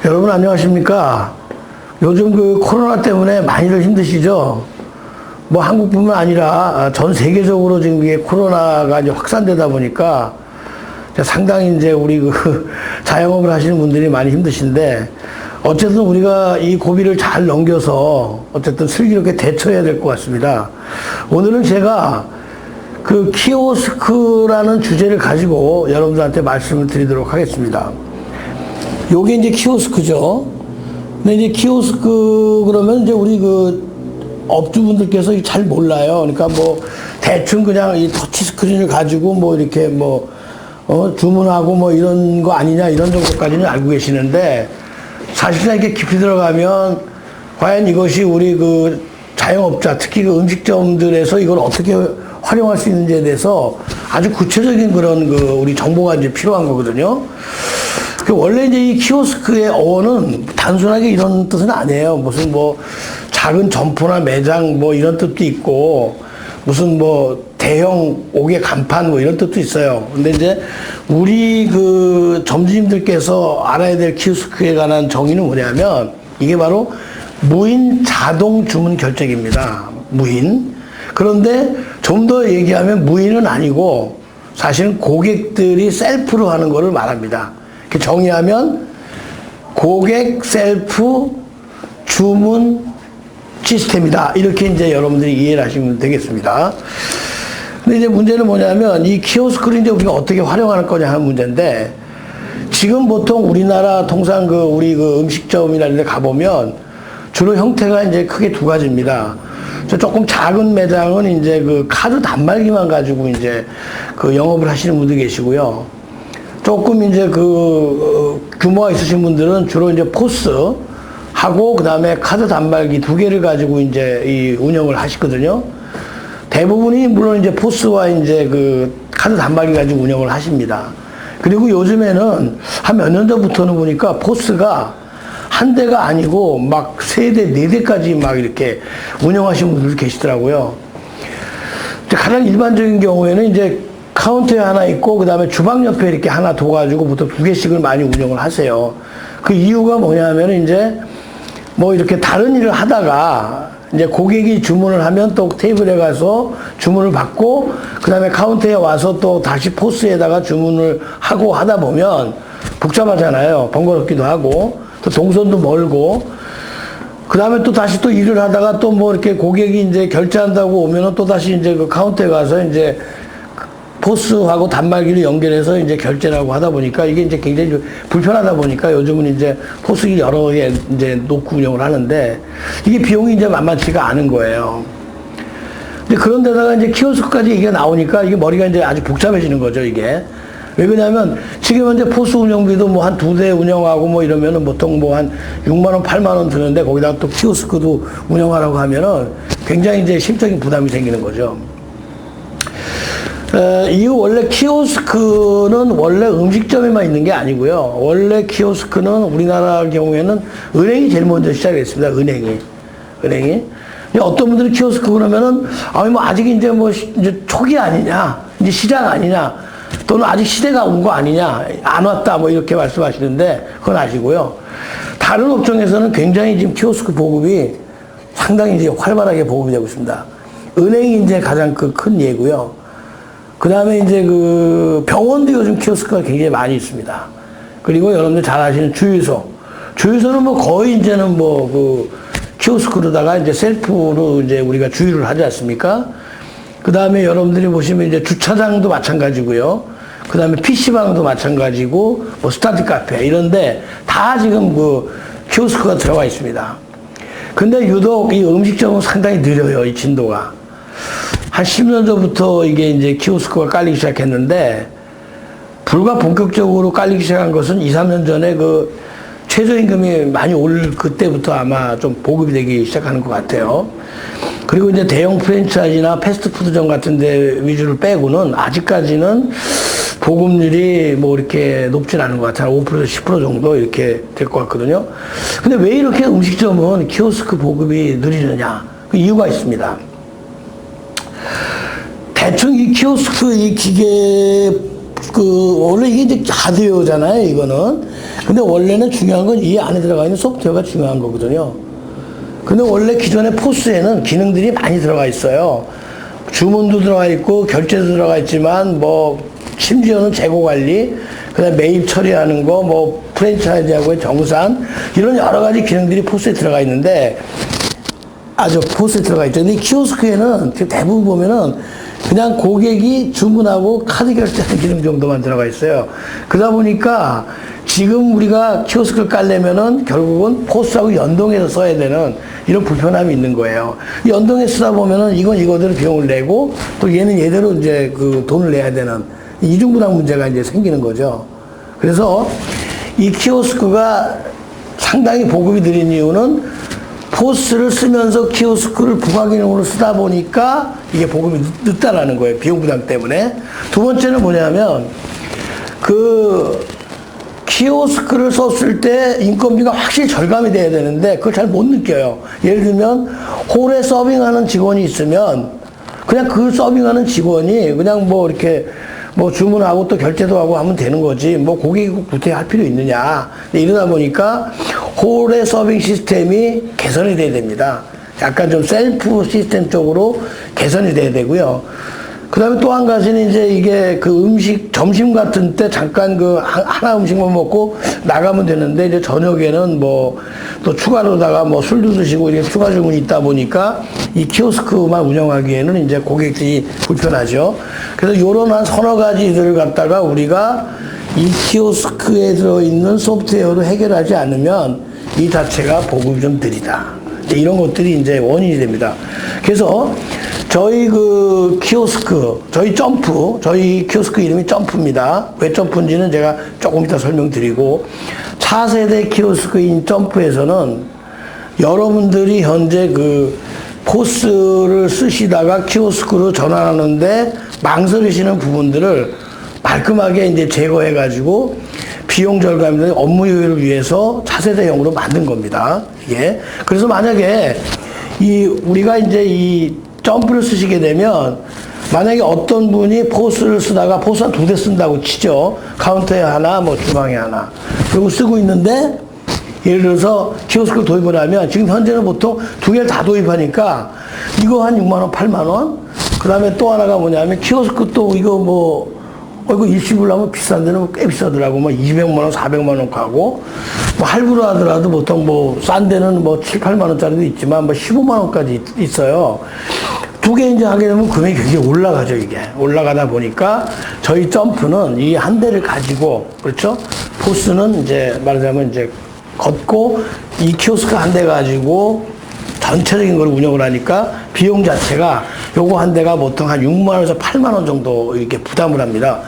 여러분 안녕하십니까? 요즘 그 코로나 때문에 많이들 힘드시죠? 뭐 한국뿐만 아니라 전 세계적으로 지금 이게 코로나가 이제 확산되다 보니까 상당히 이제 우리 그 자영업을 하시는 분들이 많이 힘드신데, 어쨌든 우리가 이 고비를 잘 넘겨서 어쨌든 슬기롭게 대처해야 될 것 같습니다. 오늘은 제가 그 키오스크라는 주제를 가지고 여러분들한테 말씀을 드리도록 하겠습니다. 요게 이제 키오스크죠. 근데 이제 키오스크 그러면 이제 우리 그 업주분들께서 잘 몰라요. 그러니까 뭐 대충 그냥 이 터치 스크린을 가지고 뭐 이렇게 뭐 주문하고 뭐 이런 거 아니냐 이런 정도까지는 알고 계시는데, 사실상 이렇게 깊이 들어가면 과연 이것이 우리 그 자영업자, 특히 그 음식점들에서 이걸 어떻게 활용할 수 있는지에 대해서 아주 구체적인 그런 그 우리 정보가 이제 필요한 거거든요. 원래 이제 이 키오스크의 어원은 단순하게 이런 뜻은 아니에요. 무슨 뭐 작은 점포나 매장 뭐 이런 뜻도 있고, 무슨 뭐 대형 옥외 간판 뭐 이런 뜻도 있어요. 근데 이제 우리 그 점주님들께서 알아야 될 키오스크에 관한 정의는 뭐냐면, 이게 바로 무인 자동 주문 결제기입니다. 무인. 그런데 좀 더 얘기하면 무인은 아니고 사실은 고객들이 셀프로 하는 거를 말합니다. 이렇게 정의하면 고객 셀프 주문 시스템이다. 이렇게 이제 여러분들이 이해를 하시면 되겠습니다. 근데 이제 문제는 뭐냐면, 이 키오스크를 이제 우리가 어떻게 활용할 거냐 하는 문제인데, 지금 보통 우리나라 통상 그 우리 그 음식점이나 이런 데 가보면 주로 형태가 이제 크게 두 가지입니다. 조금 작은 매장은 이제 그 카드 단말기만 가지고 이제 그 영업을 하시는 분들 계시고요. 조금 이제 그 규모가 있으신 분들은 주로 이제 포스 하고 그다음에 카드 단말기 두 개를 가지고 이제 이 운영을 하시거든요. 대부분이 물론 이제 포스와 이제 그 카드 단말기 가지고 운영을 하십니다. 그리고 요즘에는 한 몇 년 전부터는 보니까 포스가 한 대가 아니고 막 세 대, 네 대까지 막 이렇게 운영하시는 분들 계시더라고요. 가장 일반적인 경우에는 이제 카운터에 하나 있고 그다음에 주방 옆에 이렇게 하나 둬가지고 보통 두 개씩을 많이 운영을 하세요. 그 이유가 뭐냐면 이제 뭐 이렇게 다른 일을 하다가 이제 고객이 주문을 하면 또 테이블에 가서 주문을 받고 그다음에 카운터에 와서 또 다시 포스에다가 주문을 하고 하다 보면 복잡하잖아요. 번거롭기도 하고 또 동선도 멀고, 그 다음에 또 다시 또 일을 하다가 또 뭐 이렇게 고객이 이제 결제한다고 오면은 또 다시 이제 그 카운터에 가서 이제 포스하고 단말기를 연결해서 이제 결제를 하고 하다 보니까 이게 이제 굉장히 불편하다 보니까 요즘은 이제 포스기 여러 개 이제 놓고 운영을 하는데, 이게 비용이 이제 만만치가 않은 거예요. 근데 그런 데다가 이제 키오스크까지 이게 나오니까 이게 머리가 이제 아주 복잡해지는 거죠, 이게. 왜 그러냐면 지금 현재 포스 운영비도 뭐 한 두 대 운영하고 뭐 이러면은 보통 뭐 한 6만 원, 8만 원 드는데 거기다가 또 키오스크도 운영하라고 하면은 굉장히 이제 심적인 부담이 생기는 거죠. 이후 원래 키오스크는 원래 음식점에만 있는 게 아니고요. 원래 키오스크는 우리나라 경우에는 은행이 제일 먼저 시작했습니다. 은행이. 어떤 분들이 키오스크 그러면은 뭐 아직 이제 뭐 이제 초기 아니냐, 이제 시작 아니냐, 또는 아직 시대가 온 거 아니냐, 안 왔다 뭐 이렇게 말씀하시는데 그건 아시고요. 다른 업종에서는 굉장히 지금 키오스크 보급이 상당히 이제 활발하게 보급이 되고 있습니다. 은행이 이제 가장 큰 예고요. 그 다음에 이제 그 병원도 요즘 키오스크가 굉장히 많이 있습니다. 그리고 여러분들 잘 아시는 주유소는 뭐 거의 이제는 뭐 그 키오스크로다가 이제 셀프로 이제 우리가 주유를 하지 않습니까? 그 다음에 여러분들이 보시면 이제 주차장도 마찬가지고요. 그 다음에 PC방도 마찬가지고, 뭐 스타트 카페 이런데 다 지금 그 키오스크가 들어가 있습니다. 근데 유독 이 음식점은 상당히 느려요, 이 진도가. 한 10년 전부터 이게 이제 키오스크가 깔리기 시작했는데, 불과 본격적으로 깔리기 시작한 것은 2, 3년 전에 그 최저임금이 많이 오를 그때부터 아마 좀 보급이 되기 시작하는 것 같아요. 그리고 이제 대형 프랜차이즈나 패스트푸드점 같은 데 위주를 빼고는 아직까지는 보급률이 뭐 이렇게 높진 않은 것 같아요. 5%, 10% 정도 이렇게 될 것 같거든요. 근데 왜 이렇게 음식점은 키오스크 보급이 느리느냐? 그 이유가 있습니다. 대충 이 키오스크 이 기계 원래 이게 이제 하드웨어잖아요, 이거는. 근데 원래는 중요한 건 이 안에 들어가 있는 소프트웨어가 중요한 거거든요. 근데 원래 기존의 포스에는 기능들이 많이 들어가 있어요. 주문도 들어가 있고, 결제도 들어가 있지만, 뭐, 심지어는 재고 관리, 그 다음에 매입 처리하는 거, 뭐, 프랜차이즈하고의 정산, 이런 여러 가지 기능들이 포스에 들어가 있는데, 포스에 들어가 있죠. 근데 이 키오스크에는 대부분 보면은 그냥 고객이 주문하고 카드 결제하는 기능 정도만 들어가 있어요. 그러다 보니까 지금 우리가 키오스크를 깔려면은 결국은 포스하고 연동해서 써야 되는 이런 불편함이 있는 거예요. 연동해서 쓰다 보면은 이건 이거대로 비용을 내고 또 얘는 얘대로 이제 그 돈을 내야 되는 이중부담 문제가 이제 생기는 거죠. 그래서 이 키오스크가 상당히 보급이 느린 이유는 포스를 쓰면서 키오스크를 부가 기능으로 쓰다 보니까 이게 보급이 늦다라는 거예요. 비용 부담 때문에. 두 번째는 뭐냐면 그 키오스크를 썼을 때 인건비가 확실히 절감이 돼야 되는데 그걸 잘 못 느껴요. 예를 들면 홀에 서빙하는 직원이 있으면 그냥 그 서빙하는 직원이 그냥 뭐 이렇게 뭐 주문하고 또 결제도 하고 하면 되는 거지 뭐 고객이 꼭 구태할 필요 있느냐. 이러다 보니까 홀의 서빙 시스템이 개선이 돼야 됩니다. 약간 좀 셀프 시스템 쪽으로 개선이 돼야 되고요. 그 다음에 또 한 가지는 이제 이게 그 음식, 점심 같은 때 잠깐 그 하나 음식만 먹고 나가면 되는데 이제 저녁에는 뭐 또 추가로다가 뭐 술도 드시고 이렇게 추가 주문이 있다 보니까 이 키오스크만 운영하기에는 이제 고객들이 불편하죠. 그래서 요런 한 서너 가지들을 갖다가 우리가 이 키오스크에 들어있는 소프트웨어로 해결하지 않으면 이 자체가 보급이 좀 느리다. 이런 것들이 이제 원인이 됩니다. 그래서 저희 그 키오스크, 저희 키오스크 이름이 점프입니다. 왜 점프인지는 제가 조금 이따 설명드리고, 차세대 키오스크인 점프에서는 여러분들이 현재 그 포스를 쓰시다가 키오스크로 전환하는데 망설이시는 부분들을 말끔하게 이제 제거해가지고 비용 절감이나 업무 효율을 위해서 차세대형으로 만든 겁니다. 예. 그래서 만약에 우리가 이제 이 점프를 쓰시게 되면 만약에 어떤 분이 포스를 쓰다가 포스 한 2대 쓴다고 치죠. 카운터에 하나, 뭐 주방에 하나. 그리고 쓰고 있는데 예를 들어서 키오스크를 도입을 하면 지금 현재는 보통 2개를 다 도입하니까 이거 한 6만 원, 8만 원. 그 다음에 또 하나가 뭐냐면 키오스크 또 이거 뭐 이거 일시불로 하면 비싼 데는 꽤 비싸더라고. 뭐 200만 원, 400만 원 가고, 뭐 할부로 하더라도 보통 뭐 싼 데는 뭐 7, 8만 원짜리도 있지만 뭐 15만 원까지 있어요. 2개 이제 하게 되면 금액이 굉장히 올라가죠, 이게. 올라가다 보니까 저희 점프는 이 한 대를 가지고, 그렇죠? 포스는 이제 말하자면 이제 걷고 이 키오스크 한 대 가지고 전체적인 걸 운영을 하니까 비용 자체가 요거 한 대가 보통 한 6만 원에서 8만 원 정도 이렇게 부담을 합니다.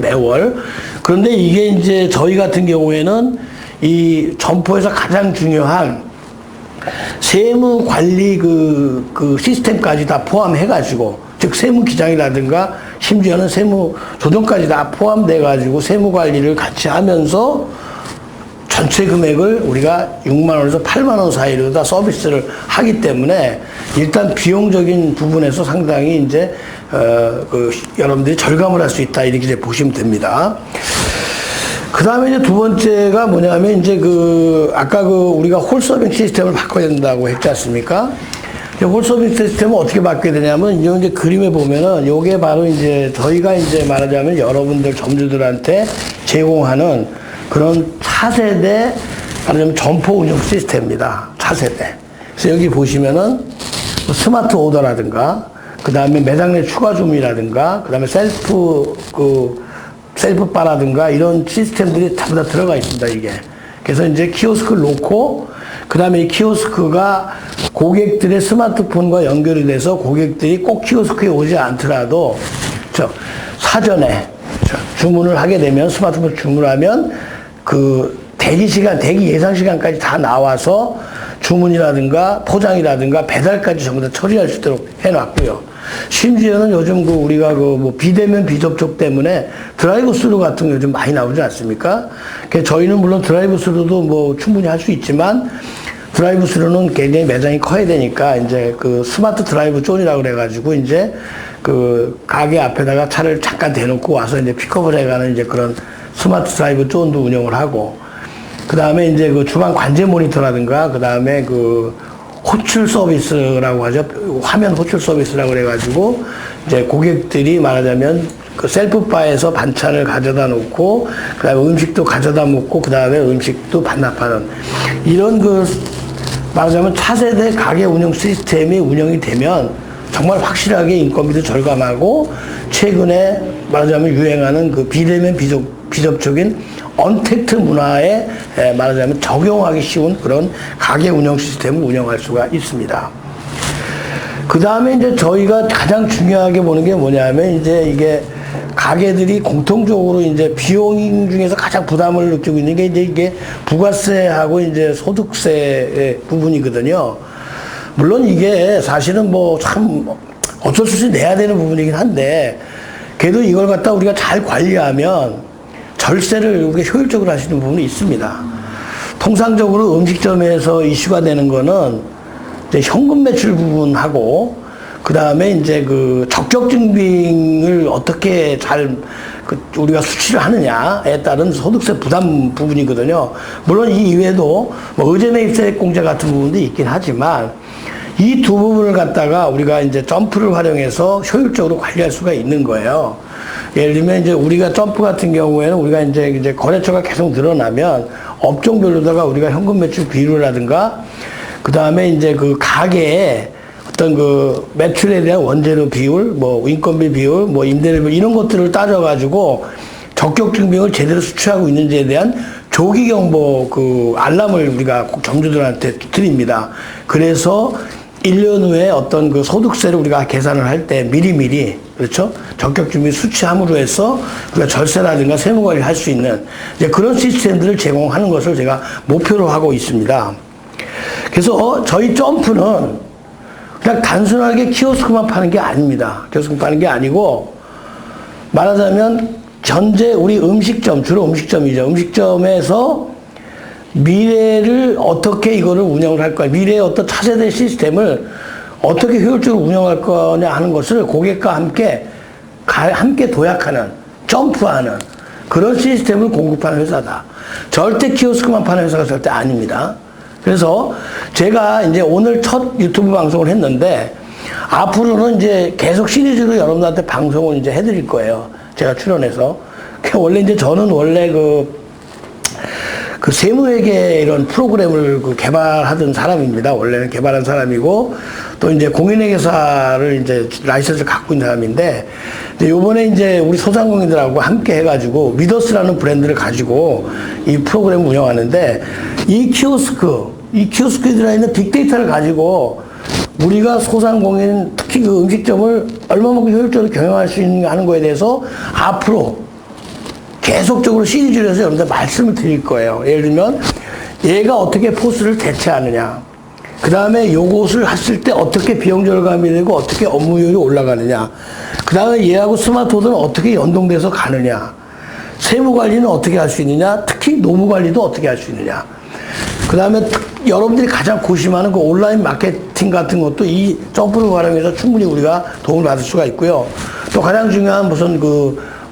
매월. 그런데 이게 이제 저희 같은 경우에는 이 점포에서 가장 중요한 세무 관리 그 시스템까지 다 포함해가지고, 즉 세무 기장이라든가 심지어는 세무 조정까지 다 포함돼가지고 세무 관리를 같이 하면서 전체 금액을 우리가 6만 원에서 8만 원 사이로 다 서비스를 하기 때문에 일단 비용적인 부분에서 상당히 이제 여러분들이 절감을 할 수 있다 이렇게 이제 보시면 됩니다. 그 다음에 이제 두 번째가 뭐냐면 이제 아까 우리가 홀서빙 시스템을 바꿔야 된다고 했지 않습니까? 홀서빙 시스템은 어떻게 바뀌게 되냐면 이제 그림에 보면은 요게 바로 이제 저희가 이제 말하자면 여러분들 점주들한테 제공하는 그런 차세대 말하자면 점포 운영 시스템입니다. 차세대. 그래서 여기 보시면은 스마트 오더라든가 그 다음에 매장 내 추가 주문이라든가 그 다음에 셀프 바라든가 이런 시스템들이 전부 다 들어가 있습니다, 이게. 그래서 이제 키오스크를 놓고, 그 다음에 이 키오스크가 고객들의 스마트폰과 연결이 돼서 고객들이 꼭 키오스크에 오지 않더라도, 사전에 주문을 하게 되면 스마트폰 주문하면 대기 예상 시간까지 다 나와서 주문이라든가 포장이라든가 배달까지 전부 다 처리할 수 있도록 해놨고요. 심지어는 요즘 우리가 뭐 비대면 비접촉 때문에 드라이브 스루 같은 거 요즘 많이 나오지 않습니까? 그래서 저희는 물론 드라이브 스루도 뭐 충분히 할 수 있지만 드라이브 스루는 굉장히 매장이 커야 되니까 이제 그 스마트 드라이브 존이라고 그래가지고 이제 그 가게 앞에다가 차를 잠깐 대놓고 와서 이제 픽업을 해가는 이제 그런 스마트 드라이브 존도 운영을 하고, 그 다음에 이제 그 주방 관제 모니터라든가, 그 다음에 그 호출 서비스라고 하죠. 화면 호출 서비스라고 그래가지고 이제 고객들이 말하자면 그 셀프바에서 반찬을 가져다 놓고, 그 다음에 음식도 가져다 먹고, 그 다음에 음식도 반납하는 이런 그 말하자면 차세대 가게 운영 시스템이 운영이 되면 정말 확실하게 인건비도 절감하고, 최근에 말하자면 유행하는 그 비대면 비접촉인 언택트 문화에 말하자면 적용하기 쉬운 그런 가게 운영 시스템을 운영할 수가 있습니다. 그 다음에 이제 저희가 가장 중요하게 보는 게 뭐냐면, 이제 이게 가게들이 공통적으로 이제 비용 중에서 가장 부담을 느끼고 있는 게 이제 이게 부가세하고 이제 소득세 부분이거든요. 물론 이게 사실은 뭐 참 어쩔 수 없이 내야 되는 부분이긴 한데, 그래도 이걸 갖다 우리가 잘 관리하면 절세를 우리가 효율적으로 할 수 있는 부분이 있습니다. 통상적으로 음식점에서 이슈가 되는 거는 이제 현금 매출 부분하고, 그 다음에 이제 그 적격 증빙을 어떻게 잘 우리가 수치를 하느냐에 따른 소득세 부담 부분이거든요. 물론 이 이외에도 뭐 의제 매입세 공제 같은 부분도 있긴 하지만, 이 두 부분을 갖다가 우리가 이제 점프를 활용해서 효율적으로 관리할 수가 있는 거예요. 예를 들면 이제 우리가 점프 같은 경우에는 우리가 이제 거래처가 계속 늘어나면 업종별로다가 우리가 현금 매출 비율이라든가, 그 다음에 이제 그 가게에 어떤 그 매출에 대한 원재료 비율, 뭐 인건비 비율, 뭐 임대료 비율 이런 것들을 따져가지고 적격 증빙을 제대로 수취하고 있는지에 대한 조기 경보 그 알람을 우리가 꼭 점주들한테 드립니다. 그래서 1년 후에 어떤 그 소득세를 우리가 계산을 할 때 미리미리, 그렇죠? 적격 증빙 수취함으로 해서 우리가 절세라든가 세무 관리를 할 수 있는 이제 그런 시스템들을 제공하는 것을 제가 목표로 하고 있습니다. 그래서 저희 점프는 그냥 단순하게 키오스크만 파는 게 아닙니다. 키오스크 파는 게 아니고, 말하자면 현재 우리 음식점, 주로 음식점이죠. 음식점에서 미래를 어떻게 이거를 운영을 할 거야, 미래의 어떤 차세대 시스템을 어떻게 효율적으로 운영할 거냐 하는 것을 고객과 함께 도약하는, 점프하는 그런 시스템을 공급하는 회사다. 절대 키오스크만 파는 회사가 절대 아닙니다. 그래서 제가 이제 오늘 첫 유튜브 방송을 했는데, 앞으로는 이제 계속 시리즈로 여러분들한테 방송을 이제 해드릴 거예요. 제가 출연해서. 원래 이제 저는 원래 그 세무회계 이런 프로그램을 개발하던 사람입니다. 원래는 개발한 사람이고, 또 이제 공인회계사를 이제 라이선스를 갖고 있는 사람인데, 요번에 이제 우리 소상공인들하고 함께 해가지고 미더스라는 브랜드를 가지고 이 프로그램을 운영하는데, 이 키오스크에 들어있는 빅데이터를 가지고 우리가 소상공인, 특히 그 음식점을 얼마만큼 효율적으로 경영할 수 있는가 하는 거에 대해서 앞으로 계속적으로 시리즈를 해서 여러분들 말씀을 드릴 거예요. 예를 들면 얘가 어떻게 포스를 대체하느냐, 그 다음에 요것을 했을 때 어떻게 비용 절감이 되고 어떻게 업무 효율이 올라가느냐, 그 다음에 얘하고 스마트워드는 어떻게 연동돼서 가느냐, 세무 관리는 어떻게 할 수 있느냐, 특히 노무 관리도 어떻게 할 수 있느냐, 그 다음에 여러분들이 가장 고심하는 그 온라인 마케팅 같은 것도 이 점프를 활용해서 충분히 우리가 도움을 받을 수가 있고요. 또 가장 중요한 무슨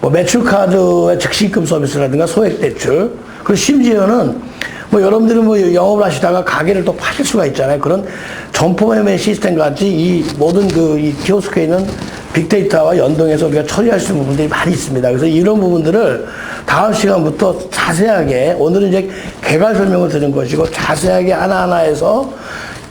뭐 매출카드의 즉시입금 서비스라든가 소액대출, 그리고 심지어는 뭐 여러분들은 뭐 영업을 하시다가 가게를 또 파실 수가 있잖아요. 그런 점포매매 시스템 같이 이 모든 이 키오스크에 있는 빅데이터와 연동해서 우리가 처리할 수 있는 부분들이 많이 있습니다. 그래서 이런 부분들을 다음 시간부터 자세하게, 오늘은 이제 개괄 설명을 드린 것이고, 자세하게 하나하나 해서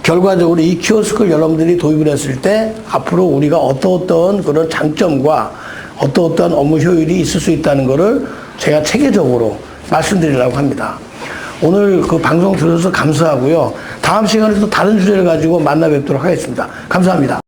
결과적으로 이 키오스크를 여러분들이 도입을 했을 때 앞으로 우리가 어떤 그런 장점과 어떤 업무 효율이 있을 수 있다는 것을 제가 체계적으로 말씀드리려고 합니다. 오늘 그 방송 들어주셔서 감사하고요. 다음 시간에 또 다른 주제를 가지고 만나 뵙도록 하겠습니다. 감사합니다.